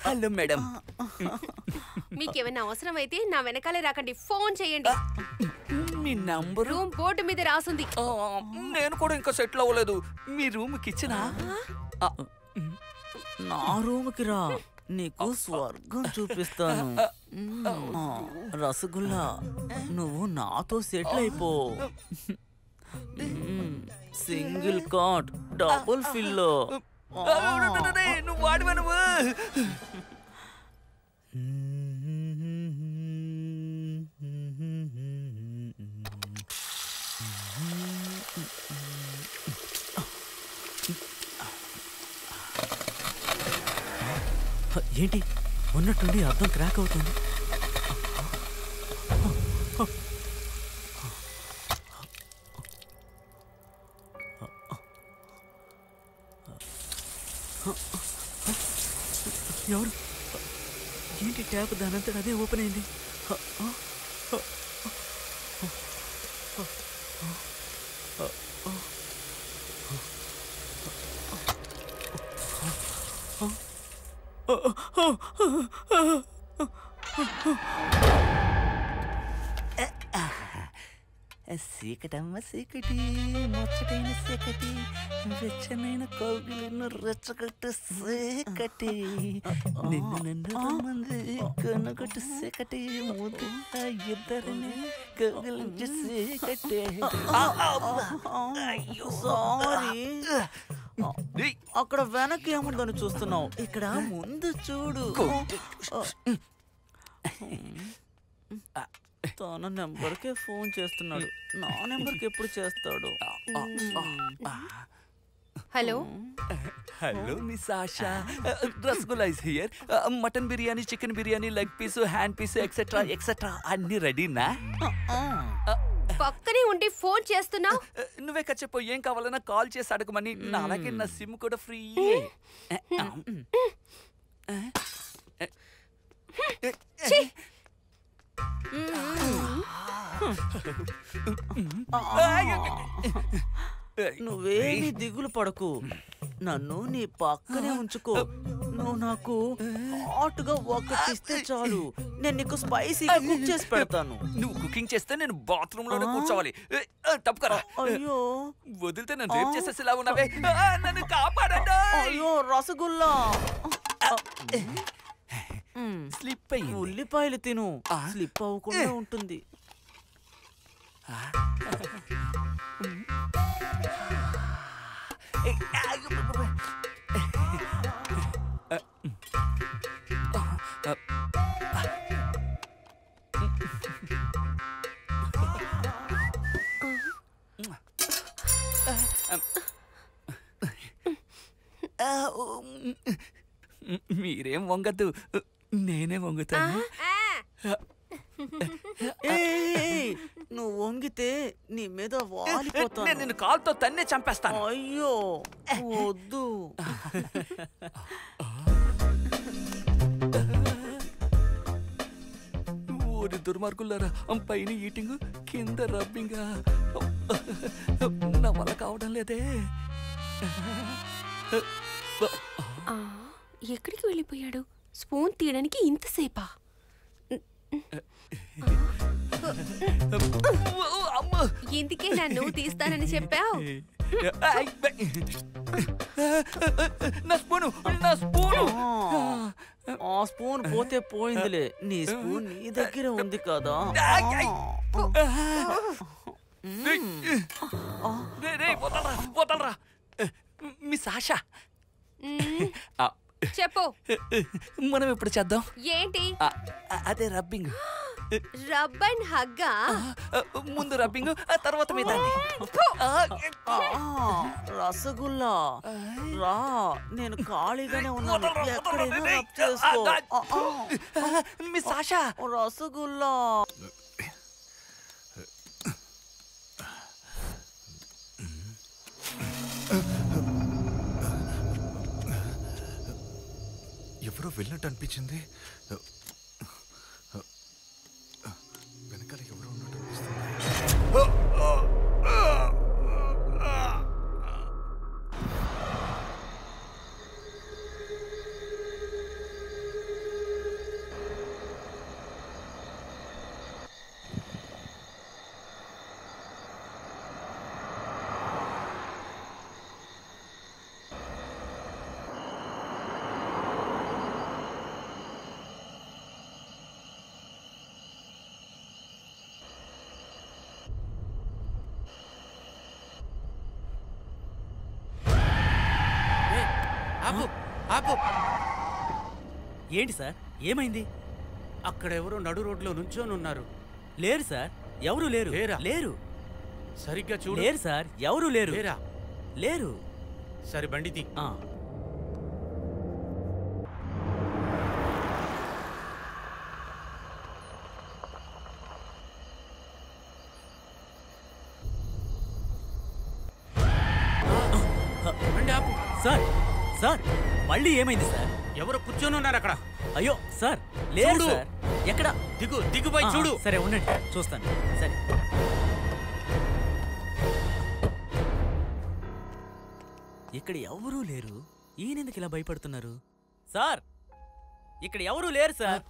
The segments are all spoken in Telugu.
Hello madam. మీకేమైనా అవసరమైతే నా వెనకాలే రాకండి, ఫోన్ చేయండి. మీ నంబరు రూమ్ బోర్డు మీద రాసుంది. నేను కూడా ఇంకా సెటిల్ అవ్వలేదు. మీ రూమ్కి ఇచ్చినా? నా రూమ్కి రా, నీకు స్వర్గం చూపిస్తాను. రసగుల్లా, నువ్వు నాతో సెటిల్ అయిపో. Single cot, double pillow. నువ్వు వాడివా నువ్వు? ఏంటి ఉన్నట్టుండి అర్థం క్రాక్ అవుతుంది. ఎవరు? ఏంటి ట్యాప్ దానంతట అదే ఓపెన్ అయింది? సీకటమ్మ సీకటి, ముచ్చటైన సీకటి, వెచ్చనైన కౌగిలిను రెచ్చగొట్టు సీకటి, నిన్ను నన్ను రమ్మంది కనుగొట్టు సీకటి, ముద్దు ఇద్దరిని కౌగిలించి సీకటి. సారీ, అక్కడ వెనక్కి ఏముందని చూస్తున్నావు? ఇక్కడ ముందు చూడు. తన నెంబర్కే ఫోన్ చేస్తున్నాడు, నా నెంబర్కి ఎప్పుడు చేస్తాడు? Hello hello miss ASHA, rasgulla is here. Mutton biryani, chicken biryani, leg piece, hand piece, etcetera etcetera అన్ని రెడీనా? పక్కనే ఉండి ఫోన్ చేస్తున్నావు. నువ్వే చెప్పు, ఏం కావాలన్నా కాల్ చేసి అడగమని. అలాగే నా సిమ్ కూడా ఫ్రీ. నువ్వేమి దిగులు పడకు, నన్ను నీ పక్కనే ఉంచుకో. నువ్వు నాకు హాట్గా ఒక్కటిస్తే చాలు, నేను నీకు స్పైసీగా కుక్ చేసి పెడతాను. నువ్వు కుకింగ్ చేస్తే నేను బాత్రూమ్ లోనే కూర్చోవాలి. తప్పుకరా. అయ్యో, వదిలితే నన్ను రేప్ చేసేసేలా ఉన్నావే. నన్ను కాపాడండి. అయ్యో రసగుల్లా, స్లిప్ అయ్యి. ఉల్లిపాయలు తిను, స్లిప్ అవ్వకుండా ఉంటుంది. మీరేం వంగద్దు, నేనే వంగుతాను. నువ్వు వంగితే నీ మీద వాలిపోతాను. నేను నిన్ను కాల్తో తన్నే చంపేస్తాను. అయ్యో వద్దు. ఓరి దుర్మార్గులారా, పైన ఈటింగ్ కింద రబ్బింగ్, నా వల్ల కావడం లేదే. ఎక్కడికి వెళ్ళిపోయాడు? స్పూన్ తీయడానికి ఇంతసేపా? ఇందుకే నన్ను తీస్తానని చెప్పావు. నా స్పూను, నా స్పూను. ఆ స్పూన్ పోతే పోయిందిలే, నీ స్పూన్ నీ దగ్గర ఉంది కదా. వదలరా మిస్ ఆశా. చెప్పు, మనం ఎప్పుడు చేద్దాం? ఏంటి? అదే రబ్బింగ్. Rub and హగ్గా? ముందు రబ్బింగ్, తర్వాత మీద. రసగుల్లా రా, నేను ఖాళీగానే ఉన్నాను, ఎక్కడైనా రబ్ చేసుకో. మిస్ ఆశా, రసగుల్లా. ఎవరో వెళ్ళినట్టు అనిపించింది. వెనకాల ఎవరో ఉన్నట్టు అనిపిస్తుంది. ఆపు. ఏంటి సార్, ఏమైంది? అక్కడ ఎవరో నడు రోడ్లో నుంచొని ఉన్నారు. లేరు సార్, ఎవరు లేరు. లేరా? లేరు. సరిగ్గా చూడు. లేరు సార్, ఎవరు లేరు. లేరా? లేరు. సరే బండి తీ. బండి ఆపు. సార్, సార్, మళ్ళీ ఏమైంది సార్? ఎవరో కూర్చొని ఉన్నారు అక్కడ. అయ్యో సార్, లేరు చూడు. సార్. ఎక్కడ? దిగుపోయి చూడు. సరే ఉండండి, చూస్తాను. సరే. ఇక్కడ ఎవరూ లేరు. ఈయనెందుకు ఇలా భయపడుతున్నారు? సార్, ఇక్కడ ఎవరూ లేరు సార్.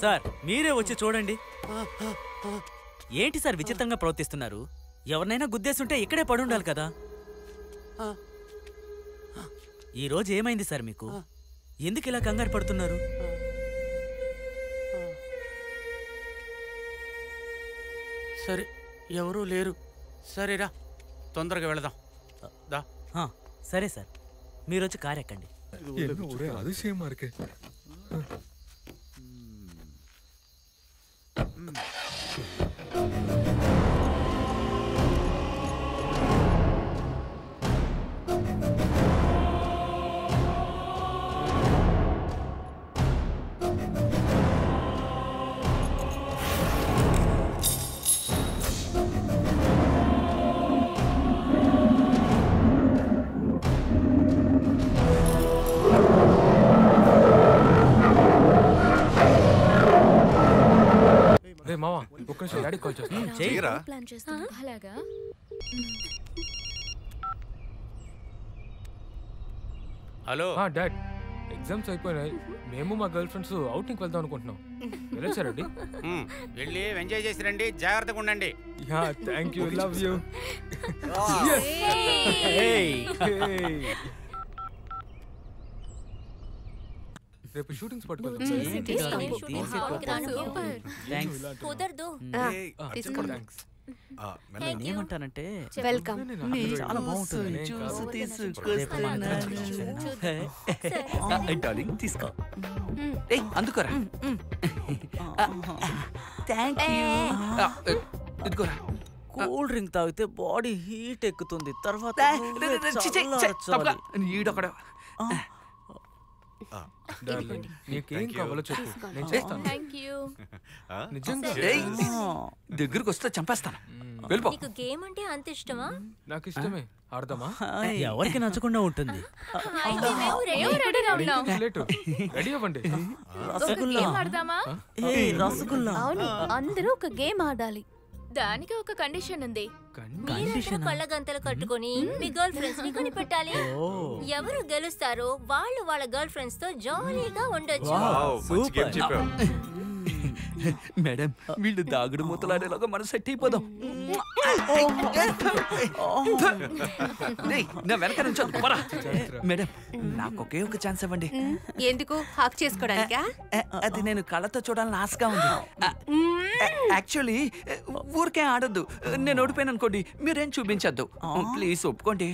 సార్, మీరే వచ్చి చూడండి. ఏంటి సార్ విచిత్రంగా ప్రవర్తిస్తున్నారు? ఎవరినైనా గుద్దేస్తుంటే ఇక్కడే పడి ఉండాలి కదా. ఈ రోజు ఏమైంది సార్ మీకు? ఎందుకు ఇలా కంగారు పడుతున్నారు? సరే, ఎవరూ లేరు. సరేరా, తొందరగా వెళదాం. దా. సరే సార్, మీరొచ్చి కారు ఎక్కండి. அதிசயமா இருக்கு. మావా, ఒక్క నిమిషం డాడీ కాల్ చేస్తా. ప్లాన్ చేస్తాను. అలాగా. హలో డాడ్, ఎగ్జామ్స్ అయిపోయినాయి. మేము మా గర్ల్ ఫ్రెండ్స్ అవుటింగ్ వెళ్దాం అనుకుంటున్నాం. వెళ్ళొచ్చారండి? వెళ్ళి ఎంజాయ్ చేసి రండి. జాగ్రత్తగా ఉండండి. Yeah, thank you. Love you. రేపు షూటింగ్ స్పాట్ కుదరదు. నేనేమంటానంటే వెల్కమ్. చాలా బాగుంటుంది. డార్లింగ్ తీసుకో. అందుకోరా. Thank you. ఇదిగోరా. కూల్ డ్రింక్ తాగితే బాడీ హీట్ ఎక్కుతుంది. తర్వాత ఈడొక్కడ. నీకేం కావాలో చెప్పు, నేను చేస్తాను. నిజంగా దగ్గరకు వస్తే చంపేస్తాను. వెళ్ళిపో. నీకు గేమ్ అంటే అంత ఇష్టమా? నాకు ఇష్టమే. ఆడదామా? ఎవరికి నచ్చకుండా ఉంటుంది. రెడీ అవ్వండి. రసగుల్లా. అవును, అందరూ ఒక గేమ్ ఆడాలి. దానికి ఒక కండిషన్ ఉంది. కళ్ళ గంతలు కట్టుకొని మీ గర్ల్ ఫ్రెండ్స్ ని కనిపెట్టాలి. ఎవరు గెలుస్తారో వాళ్ళు వాళ్ళ గర్ల్ ఫ్రెండ్స్ తో జాలీగా ఉండొచ్చు. మేడం, వీళ్ళు దాగుడు మూతలాడేలాగా మనం సెట్ అయిపోదాం. నా వెనక నుంచి మేడం, నాకు ఒకే ఒక ఛాన్స్ ఇవ్వండి. ఎందుకు? హాక్ చేసుకోవడానికా? అది నేను కళ్ళతో చూడాలని ఆశగా ఉంది. యాక్చువల్లీ ఊరికే ఆడద్దు. నేను ఓడిపోయాను అనుకోండి, మీరేం చూపించద్దు. ప్లీజ్ ఒప్పుకోండి.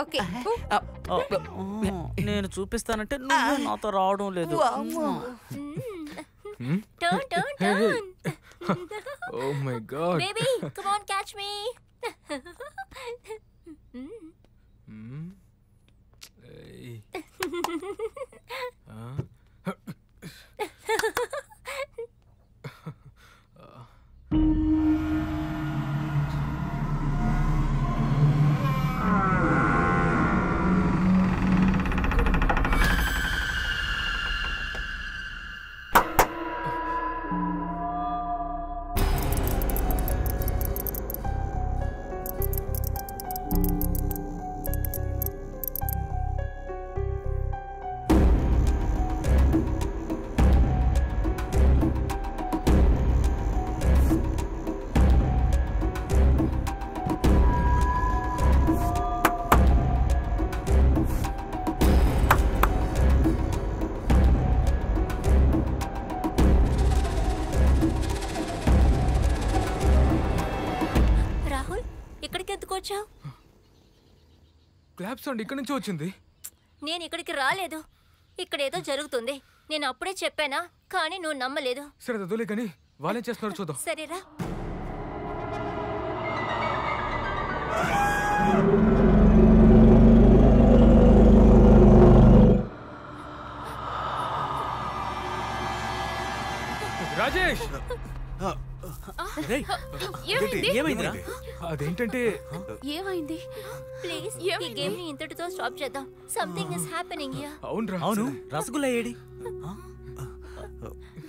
ఓకే. నేను చూపిస్తానంటే నువ్వు నాతో రావడం లేదు. Turn, turn, turn. Oh my God. Baby, come on, catch me. Clap sound ఇక్కడ నుంచి వచ్చింది. నేను ఇక్కడికి రాలేదు. ఇక్కడేదో జరుగుతుంది. నేను అప్పుడే చెప్పానా, కానీ నువ్వు నమ్మలేదు. సరే వదిలే కానీ వాళ్ళేం చేస్తున్నారో చూద్దాం. సరేరా. రాజేష్ ఏమైందిరా? అదేంటంటే ఏమైంది? ప్లీజ్ ఈ గేమ్ ని ఇంతటితో స్టాప్ చేద్దాం. Something is happening here. అవునరా. అవును, రసగుల్లా ఏడి?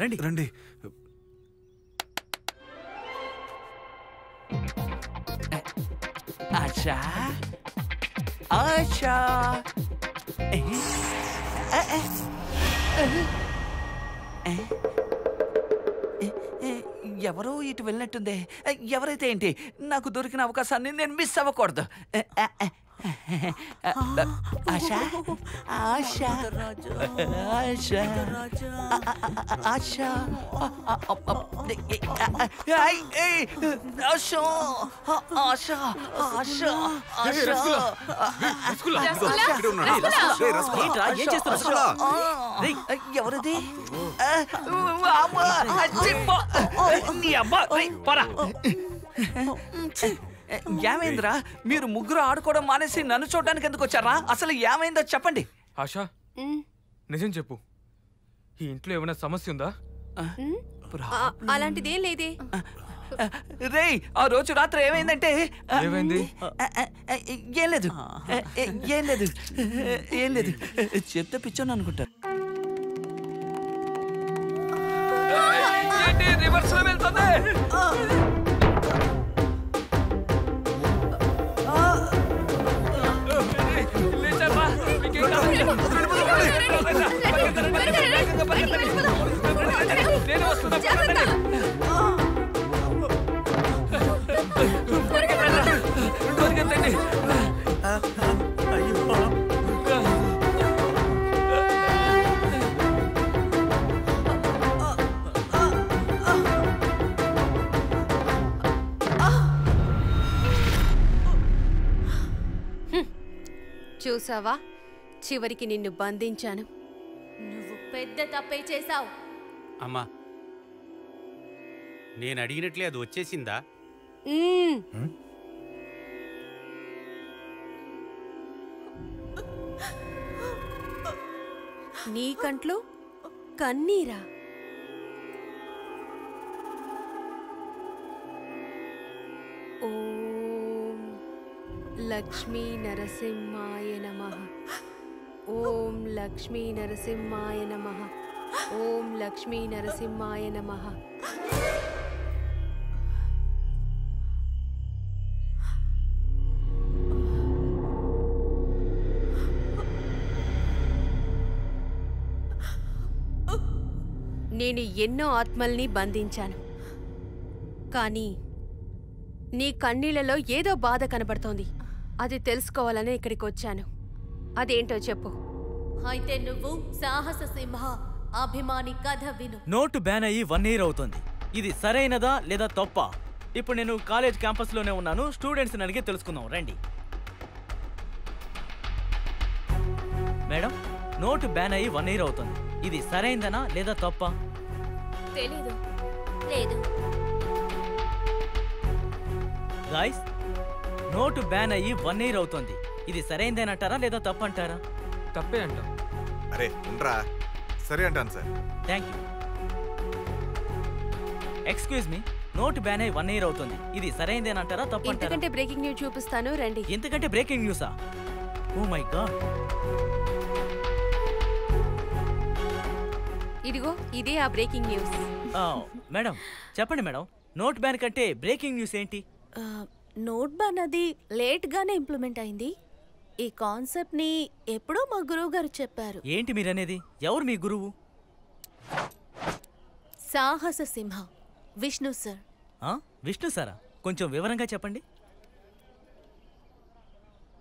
రండి రండి. ఆశా ఆశా ఎవరో ఇటు వెళ్ళినట్టుంది. ఎవరైతే ఏంటి, నాకు దొరికిన అవకాశాన్ని నేను మిస్ అవ్వకూడదు. ఆశా ఆశా ఆశా ఆశా ఆశా ఆశా ఎవరిది? ఏమైందిరా? మీరు ముగ్గురు ఆడుకోవడం మానేసి నన్ను చూడడానికి ఎందుకు వచ్చారా? అసలు ఏమైందో చెప్పండి. ఆశా నిజం చెప్పు, ఈ ఇంట్లో ఏమైనా సమస్య ఉందా? అలాంటిదేం లేదే. రేయ్, ఆ రోజు రాత్రి ఏమైందంటే ఏమైంది? ఏం లేదు ఏం లేదు ఏం లేదు చెత్త పిచ్చోని అనుకుంటారు. రివర్స్ లో వెళ్తుంది. చూసావా, చివరికి నిన్ను బంధించాను. నువ్వు పెద్ద తప్పే చేశావు. అమ్మా, నేను అడిగినట్లే అది వచ్చేసిందా? నీ కంట్లో కన్నీరా? ఓం లక్ష్మీ నరసింహాయ నమః. ఓం లక్ష్మీ నరసింహాయ నమః. ఓం లక్ష్మీ నరసింహాయ నమః. నేను ఎన్నో ఆత్మల్ని బంధించాను, కానీ నీ కన్నీళ్లలో ఏదో బాధ కనబడుతోంది. అది తెలుసుకోవాలని ఇక్కడికి వచ్చాను. అదేంటో చెప్పు. అయితే నువ్వు సాహస సింహ అభిమాని కథ విను. నోటు బ్యాన్ అయ్యి 1 year అవుతుంది. ఇది సరైనదా లేదా తప్ప? ఇప్పుడు నేను కాలేజ్ క్యాంపస్ లోనే ఉన్నాను. స్టూడెంట్స్ అడిగి తెలుసుకుందాం రండి. మేడం, నోటు బ్యాన్ అయ్యి 1 year అవుతుంది. ఇది సరైనదనా లేదా తప్ప? తెలీదు. లేదు. గాయ్స్, నోటు బ్యాన్ అయ్యి 1 year అవుతుంది. ఇది సరైనదేనంటారా లేదా తప్పంటారా? తప్పే అంట. అరే ఉండరా, సరే అంటాను sir. Thank you. Excuse me, note ban అయ్యి 1 year అవుతుంది. ఇది సరైనదేనంటారా తప్పంటారా? ఇంతకంటే బ్రేకింగ్ న్యూస్ చూపిస్తాను, రండి. ఎందుకంటే బ్రేకింగ్ న్యూసా? Oh my God. ఇదిగో ఇదే ఆ బ్రేకింగ్ న్యూస్. మేడం చెప్పండి మేడం, నోట్ బ్యాన్ కంటే బ్రేకింగ్ న్యూస్ ఏంటి? నోట్ బ్యాన్ అది లేట్ గానే ఇంప్లిమెంట్ అయింది. ఈ కాన్సెప్ట్ ని ఎప్పుడో మా గురువు గారు చెప్పారు. ఏంటి మీరనేది? ఎవరు మీ గురువు? సాహస సింహ విష్ణు సార్. విష్ణు సారా? కొంచెం వివరంగా చెప్పండి.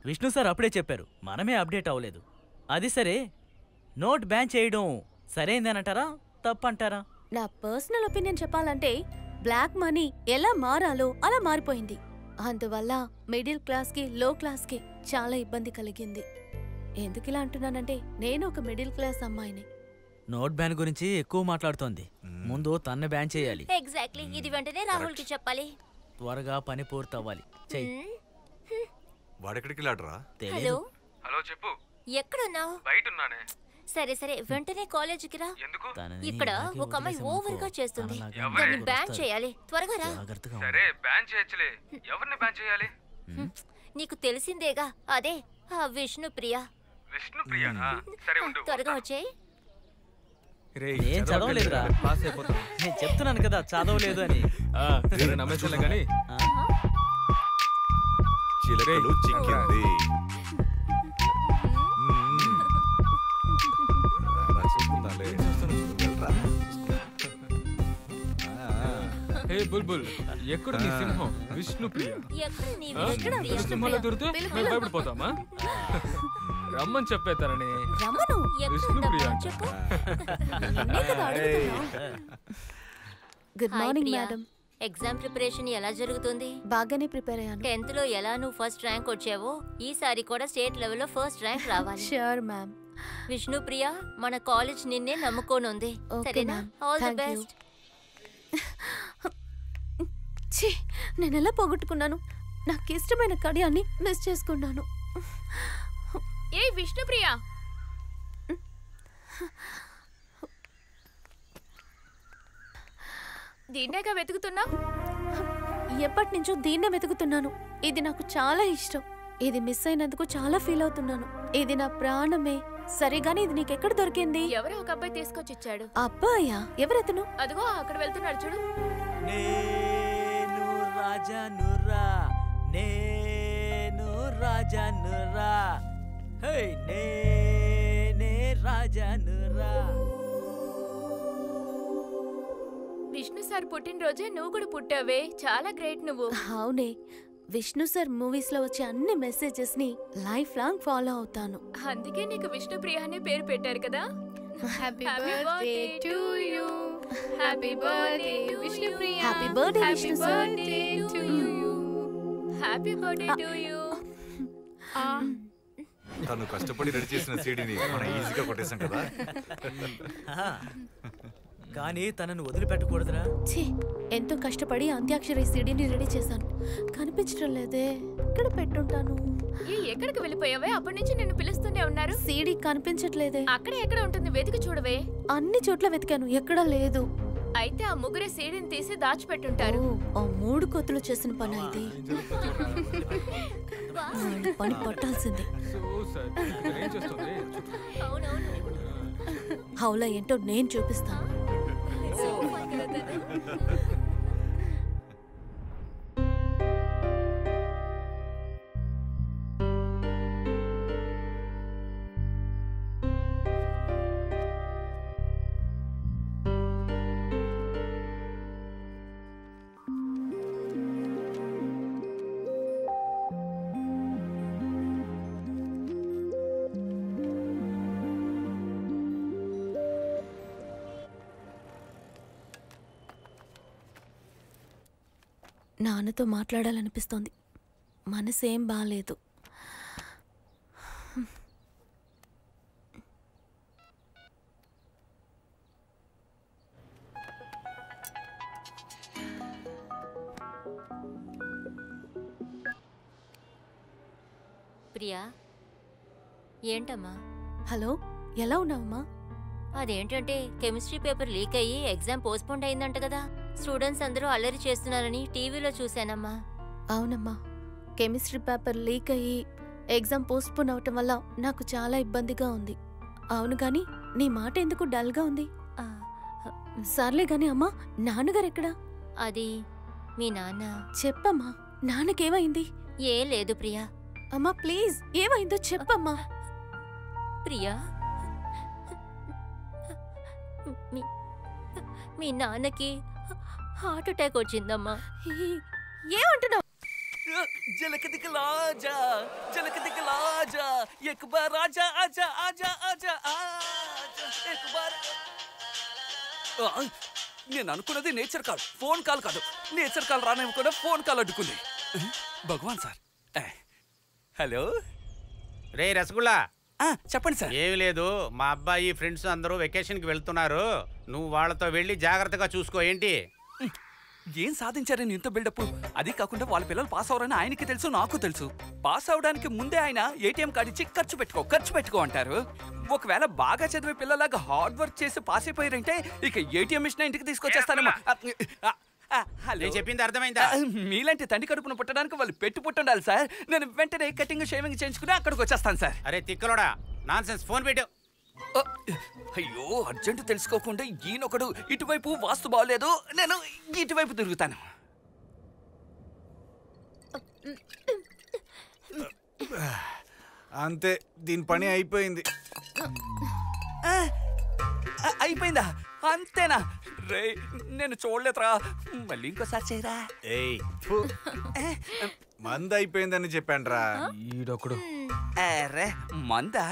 విష్ణు సార్ అప్పుడే చెప్పారు, మనమే అప్డేట్ అవ్వలేదు. అది సరే, నోట్ బ్యాన్ చేయడం సరైందేనంటారా తప్పంటారా? నా పర్సనల్ ఒపీనియన్ చెప్పాలంటే బ్లాక్ మనీ ఎలా మారాలో అలా మారిపోయింది. అందువల్ల మిడిల్ క్లాస్కి లో క్లాస్కి చాలా ఇబ్బంది కలిగింది. ఎందుకు ఇలా అంటున్నానంటే నేను ఒక మిడిల్ క్లాస్ అమ్మాయిని. నోట్ బ్యాన్ గురించి ఎక్కువ మాట్లాడుతోంది. ముందు తన్ను బ్యాన్ చేయాలి. ఎగ్జాక్ట్లీ, ఇది వెంటనే రాహుల్కి చెప్పాలి. త్వరగా పని పూర్తవ్వాలి. చెయ్యి. వాడెక్కడికి వెళ్ళాడరా? హలో హలో చెప్పు. ఎక్కడున్నావు? బయట ఉన్నానే. సరే సరే, వెంటనే కాలేజీకి రా. ఎందుకు? ఇక్కడ ఒక అమ్మాయి ఓవర్ గా చేస్తుంది. దాన్ని బ్యాన్ చేయాలి. త్వరగా రా. సరే బ్యాన్ చేయొచ్చులే. ఎవరిని బ్యాన్ చేయాలి? నీకు తెలిసిందేగా, అదే ఆ విష్ణుప్రియ. విష్ణుప్రియనా? సరే ఉండు. త్వరగా వచ్చేయ్. నేను చదవలేదురా. పాస్ అయిపోతాం. నేను చెప్తున్నాను కదా చదవలేదు అని. నమ్మేసలే కానీ చిలకలు చిక్కింది. హే బుల్బుల్, ఎక్కడ నీ సింహం? విష్ణుప్రియ. ఎక్కడ నీ ఎక్కడ సింహాలు దొరికితే మేము భయపడిపోతామా? రమ్మని చెప్పేతారని. రమ్మను. విష్ణుప్రియ అంట. చెప్పు. Good morning madam. Exam preparation ఎలా జరుగుతుంది? బాగానే ప్రిపేర్ అయ్యాను. 10th లో ఎలా నువ్వు ఫస్ట్ ర్యాంక్ వచ్చావో ఈసారి కూడా స్టేట్ లెవెల్లో ఫస్ట్ ర్యాంక్ రావాలి. Sure ma'am. విష్ణుప్రియ, మన కాలేజ్ నిన్నే నమ్ముకోనుంది. సరేనా? All the best. ఛీ, నేను ఎలా పోగొట్టుకున్నాను? నాకు ఇష్టమైన కడియాన్ని మిస్ చేసుకున్నాను. ఏ విష్ణుప్రియ, దీన్నేగా వెతుకుతున్నావు? ఎప్పటి నుంచో దీన్నే వెతుకుతున్నాను. ఇది నాకు చాలా ఇష్టం. ఇది మిస్ అయినందుకు చాలా ఫీల్ అవుతున్నాను. ఇది నా ప్రాణమే. సరేగాని ఇది నీకెక్కడ దొరికింది? ఎవరో ఒక అబ్బాయి తీసుకొచ్చి ఇచ్చాడు. అబ్బాయా? ఎవరెతను? అదిగో అక్కడ వెళ్తున్నాడు చూడు. నేను రాజానురా, నేను రాజానురా, హే నేనే రాజానురా. విష్ణు సార్ పుట్టినరోజే నువ్వు కూడా పుట్టావే. చాలా గ్రేట్ నువ్వు. అవునే, విష్ణు సార్ మూవీస్ లో వచ్చే అన్ని మెసేజెస్ ని లైఫ్ లాంగ్ ఫాలో అవుతాను. అందుకే నీకు విష్ణుప్రియ అనే పేరు పెట్టారు కదా. Happy birthday to you. Happy birthday Vishnupriya. Happy birthday Vishnu sir. To you. Happy birthday to you. తను కష్టపడి రెడీ చేసిన సీడీని మనం ఈజీగా కొట్టేసాం కదా. కానీ తనను వదిలిపెట్టకూడదురా. ఛీ, ఎంతో కష్టపడి అంత్యాక్షరి సీడీని రెడీ చేశాను. కనిపించడం లేదే. ఎక్కడ పెట్టుంటాను? ఎక్కడికి వెళ్ళిపోయావే? అప్పటి నుంచి నిన్ను పిలుస్తూనే ఉన్నారు. సీడీ కనిపించట్లేదే. అక్కడ ఎక్కడ ఉంటుంది? వెతికి చూడవే. అన్ని చోట్ల వెతికాను, ఎక్కడా లేదు. అయితే ఆ ముగ్గురే సీడీని తీసి దాచిపెట్టుంటారు. ఆ 3 కోతులు చేసిన పని ఇది. పని పట్టాల్సిందే. హౌలా ఏంటో నేను చూపిస్తాను. నాన్నతో మాట్లాడాలనిపిస్తోంది. మనసేం బాలేదు. ప్రియా, ఏంటమ్మా? హలో, ఎలా ఉన్నావమ్మా? అదేంటంటే కెమిస్ట్రీ పేపర్ లీక్ అయ్యి ఎగ్జామ్ పోస్ట్పోన్ అయిందంట కదా. స్టూడెంట్స్ అందరూ అల్లరి చేస్తున్నారని టీవీలో చూశానమ్మా. అవునమ్మా, కెమిస్ట్రీ పేపర్ లీక్ అయ్యి ఎగ్జామ్ పోస్ట్పోన్ అవటం వల్ల నాకు చాలా ఇబ్బందిగా ఉంది. అవును గాని నీ మాట ఎందుకు డల్గా ఉంది? సర్లే గాని అమ్మా, నాన్నగారు ఎక్కడా? అది మీ నాన్న. చెప్పమ్మా, నాన్నకేమైంది? ఏం లేదు ప్రియా. అమ్మా ప్లీజ్, ఏమైందో చెప్పమ్మా. ప్రియా, మీ నాన్నకి హార్ట్ అటాక్ వచ్చిందమ్మా. ఏమంటున్నావు? జలక దిగలాజా, జలక దిగలాజా, ఎక్ బార్ ఆజా ఆజా ఆజా ఆజా ఆజా, ఎక్ బార్. నేను అనుకున్నది నేచర్ కాల్, ఫోన్ కాల్ కాదు. నేచర్ కాల్ రానివ్వకుండా ఫోన్ కాల్ అడ్డుకుంది. భగవాన్ సార్. హలో రే రసగుల్లా, చెప్పండి సార్. ఏమి లేదు, మా అబ్బాయి ఫ్రెండ్స్ అందరూ వెకేషన్కి వెళ్తున్నారు. నువ్వు వాళ్ళతో వెళ్ళి జాగ్రత్తగా చూసుకో. ఏంటి ఏం సాధించారని ఇంత బిల్డప్? అది కాకుండా వాళ్ళ పిల్లలు పాస్ అవరని ఆయనకి తెలుసు, నాకు తెలుసు. పాస్ అవడానికి ముందే ఆయన ఏటీఎం కార్డు ఇచ్చి ఖర్చు పెట్టుకో అంటారు. ఒకవేళ బాగా చదివే పిల్లలాగా హార్డ్ వర్క్ చేసి పాస్ అయిపోయారంటే ఇక ఏటీఎం మిషన్ ఇంటికి తీసుకొచ్చేస్తానేమో. నేను చెప్పింది అర్థమైందా? మీలాంటి తండ్రి కడుపున పుట్టడానికి వాళ్ళు పుట్టుండాలి సార్. నేను వెంటనే కటింగ్ షేవింగ్ చేయించుకుని అక్కడికి వచ్చేస్తాను సార్. అరే తిక్కలోడా, నాన్సెన్స్, ఫోన్ పెట్టు. అయ్యో, అర్జెంట్ తెలుసుకోకుండా ఈయనొకడు ఇటువైపు వాస్తు బాగోలేదు, నేను ఇటువైపు తిరుగుతాను. అంతే, దీని పని అయిపోయింది. అయిపోయిందా? అంతేనా? రే, నేను చూడలేదురా. మళ్ళీ ఇంకోసారి చేయరా. ఏయ్, మంద అయిపోయిందని చెప్పానురా. ఈడొకడు. అరే మందా,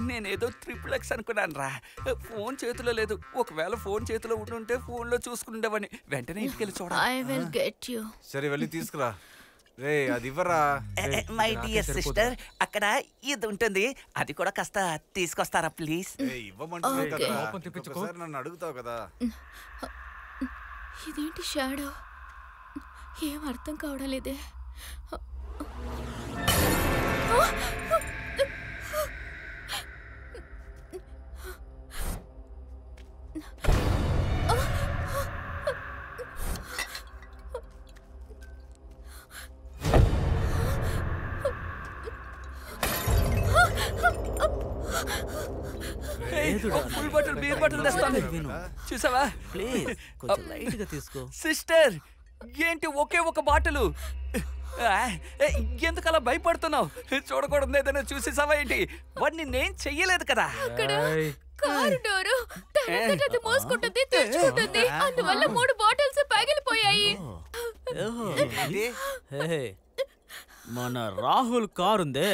నేనేదో ట్రిప్లెక్స్ అనుకున్నాను రా. ఫోన్ చేతిలో లేదు. ఒకవేళ ఫోన్ చేతిలో ఉంటుంటే ఫోన్లో చూసుకుండేవాడిని. వెంటనే ఇంటికి వెళ్ళి చూడ. I will get you. సరే వెళ్ళి తీసుకురా. రే అది ఇవ్వరా. మై డియర్ సిస్టర్, అక్కడ ఇది ఉంటుంది, అది కూడా కాస్త తీసుకొస్తారా ప్లీజ్? ఇవ్వమంటున్నా కదా, ఒకసారి నన్ను అడుగుతావు కదా. ఇదేంటి షాడో? ఏం అర్థం కావడం లేదే. ఫుల్ బాటిల్ బీర్ బాటిల్ తెస్తాను. చూసావా? ప్లీజ్ కొంచెం లైట్ గా తీసుకో. సిస్టర్, ఏంటి ఒకే ఒక బాటిల్? ఎందుకలా భయపడుతున్నావు? చూడకూడదు ఏదైనా చూసేసావా ఏంటి? వాడిని నేను చెయ్యలేదు కదా. కారు డోరు తనంతట మోసుకుంటుంది, తెరుచుకుంటుంది. అందువల్ల 3 బాటిల్స్ పగిలిపోయాయి. మన రాహుల్ కారుందే,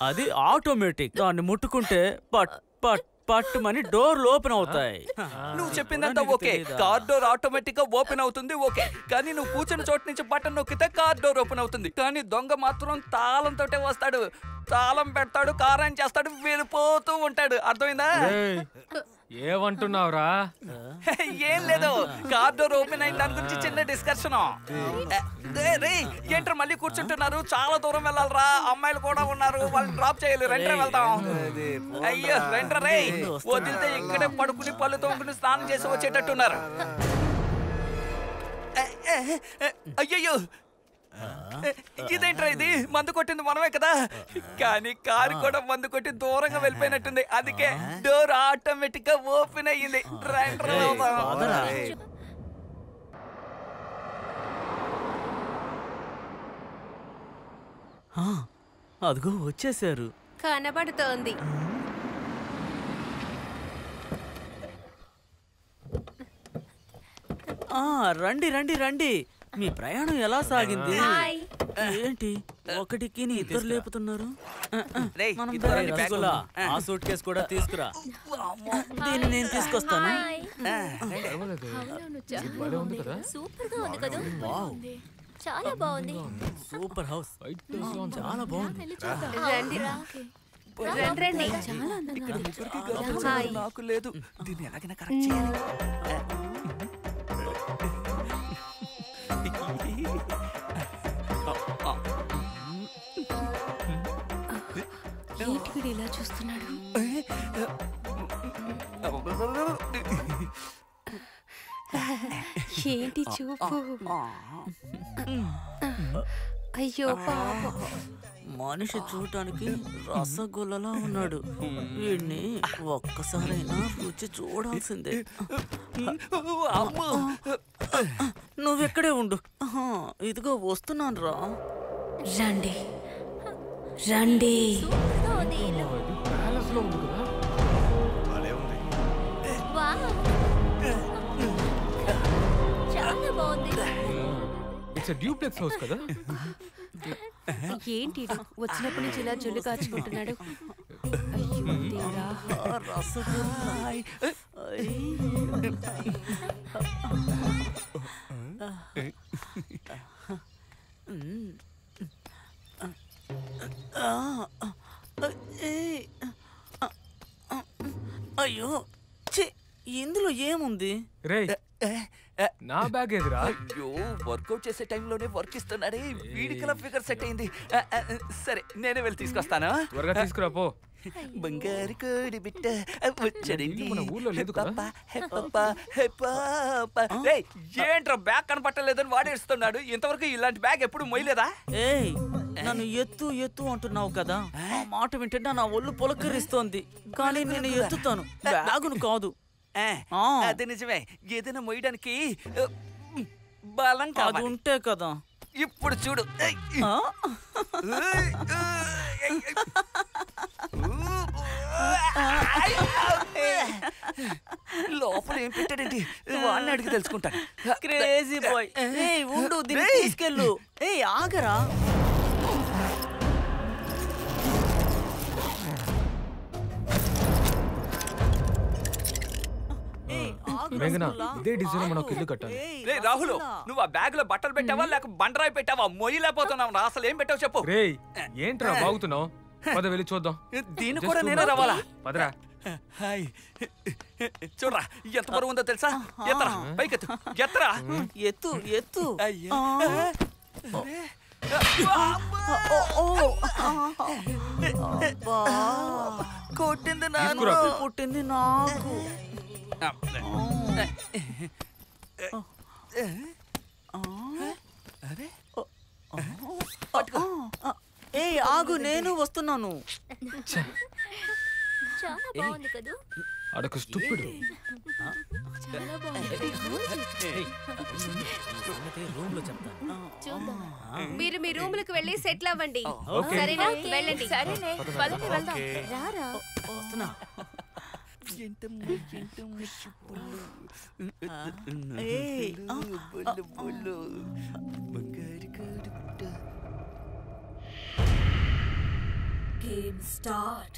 అది ఆటోమేటిక్. దాన్ని ముట్టుకుంటే పట్ పట్ పట్టుమని డోర్లు ఓపెన్ అవుతాయి. నువ్వు చెప్పిందంతా ఓకే, కార్ డోర్ ఆటోమేటిక్ గా ఓపెన్ అవుతుంది ఓకే. కానీ నువ్వు కూర్చున్న చోటు నుంచి బటన్ నొక్కితే కార్ డోర్ ఓపెన్ అవుతుంది. కానీ దొంగ మాత్రం తాళంతో వస్తాడు, తాళం పెడతాడు, కార్ ఆన్ చేస్తాడు, వెళ్ళిపోతూ ఉంటాడు. అర్థమైందా? ఏమంటున్నావురా? ఏం లేదు, కార్ డోర్ ఓపెన్ అయిన దాని గురించి చిన్న డిస్కషన్. ఏంటర్ మళ్ళీ కూర్చుంటున్నారు, చాలా దూరం వెళ్ళాలరా, అమ్మాయిలు కూడా ఉన్నారు, వాళ్ళని డ్రాప్ చేయాలి. రెండ్రే వెళ్దాం. అయ్యో రెండ్ర రే, వదిలితే ఇక్కడే పడుకుని పళ్ళు తోముకుని స్నానం చేసి వచ్చేటట్టున్నారు. అయ్యయ్యో, ఇదేంట్రా ఇది? మందు కొట్టింది మనమే కదా, కానీ కారు కూడా మందు కొట్టి దూరంగా వెళ్ళిపోయినట్టుంది. అందుకే డోర్ ఆటోమేటిక్ గా ఓపెన్ అయ్యింది. అదిగో వచ్చేసారు. కనబడుతోంది. రండి రండి రండి. మీ ప్రయాణం ఎలా సాగింది? ఏంటి ఒకటికి ఇద్దరు లేపుతున్నారు? ఆ సూట్ కేసు కూడా తీసుకురా. దీన్ని నేను తీసుకొస్తాను. సూపర్ గా ఉంది కదా. చాలా బాగుంది. సూపర్ హౌస్, చాలా బాగుంది. రండి రండి. నాకు లేదు, దీన్ని ఎలాగైనా కరెక్ట్ చేయాలి. ఏంటి ఇలా చూస్తున్నాడు? ఏంటి చూపు? అయ్యో పాపం, మనిషి చూడటానికి రసగుల్లలా ఉన్నాడు. వీడిని ఒక్కసారైనా రుచి చూడాల్సిందే. నువ్వెక్కడే ఉండు, ఇదిగో వస్తున్నాను రా. రండి రండి. చాలా బాగుంది. ఇట్స్ డ్యూప్లెక్స్ హౌస్ కదా. ఏంటి వచ్చినప్పటి నుంచి ఇలా జొల్లు కాచుకుంటున్నాడు? అయ్యో దేవుడా. అయ్యో ఛీ, ఇందులో ఏముంది? రే నా బ్యాగ్ ఎదురా? అయ్యో వర్కౌట్ చేసే టైంలోనే వర్క్ ఇస్తున్నాడే, వీడికలా ఫిగర్ సెట్ అయింది. సరే నేనే వెళ్ళి తీసుకొస్తాను. త్వరగా తీసుకురా పో. బంగారు కోడి బిడ్డ వచ్చాడండి. మన ఊర్లో లేదు కదా? ఏంట్రా బ్యాగ్ కనపట్టలేదని వాడేస్తున్నాడు. ఇంతవరకు ఇలాంటి బ్యాగ్ ఎప్పుడు మొయ్యలేదా? ఏయ్ నన్ను ఎత్తు ఎత్తు అంటున్నావు కదా, ఆ మాట వింటే నా ఒళ్ళు పులకరిస్తోంది. కానీ నేను ఎత్తుతాను, బ్యాగును కాదు. అది నిజమే. ఏదైనా మొయ్యడానికి బలం అది కావాలి. ఉంటే కదా. ఇప్పుడు చూడు. లోపల ఏం పెట్టాడండి? వాడిని అడిగి తెలుసుకుంటాను. Crazy boy. ఏయ్ ఉండు, దీన్ని తీసుకెళ్ళు. ఏయ్ ఆగరా. మేఘనా, ఇదే డిజైన్ మనం ఒక ఇల్లు కట్టాలి. రే రాహుల్, నువ్వు ఆ బ్యాగ్ లో బట్టలు పెట్టావా లేక బండరాయి పెట్టావా? మొయ్యలేకపోతున్నావు రా. అసలు ఏం పెట్టావు చెప్పు. రే ఏంట్రా బాగుతున్నావు? పద వెళ్ళి చూద్దాం. దీన్ని కూడా నేనే రావాలా? పదరా. హాయ్ చూడరా ఎంత బరువు ఉందో తెలుసా? ఎత్తరా పైకెత్తు, ఎత్తరా. ఎత్తు ఎత్తు. అయ్యా కొట్టింది నాకు, పుట్టింది నాకు. ఏయ్ ఆగు, నేను వస్తున్నాను. చాలా బాగుంది కదా. అడొక స్టూపిడ్. మీరు మీ రూములకు వెళ్ళి సెటిల్ అవ్వండి. సరేనా? వెళ్ళండి. సరేనే పదండి వెళ్దాం. రారా. వస్తున్నా. Game start.